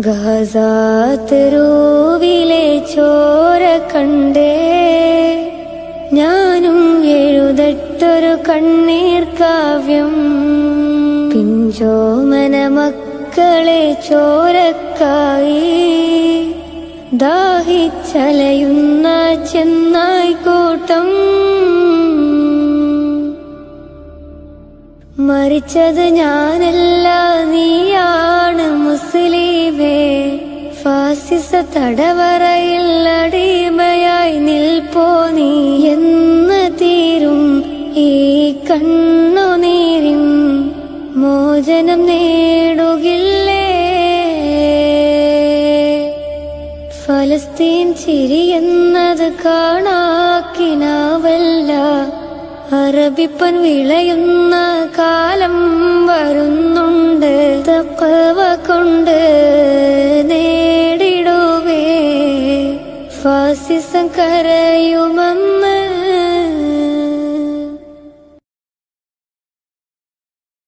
ഗസാതെരുവിലെ ചോര കണ്ടേ ഞാനും എഴുതട്ടൊരു കണ്ണീർ കാവ്യം. പിഞ്ചോമന മക്കളെ ചോരക്കായി ദാഹിച്ചലയുന്ന ചെന്നായ്ക്കൂട്ടം. മരിച്ചത് ഞാനല്ല നീയാണ് മുസ്ലിമേ. ഫാസിസ തടവറയിൽ അടിമയായി നിൽപ്പോ നീ എന്ന് തീരും ഈ കണ്ണുനീരിൻ മോചനം നേടുകില്ലേ. ഫലസ്തീൻ ചിരിയെന്നത് കാണാക്കിനാവല്ല. അറബിപ്പൻ വിളയുന്ന കാലം വരുന്നുണ്ട്. തഖ്വ കൊണ്ട് നേടിടുവേ ഫാസിസം കരയുമെന്ന്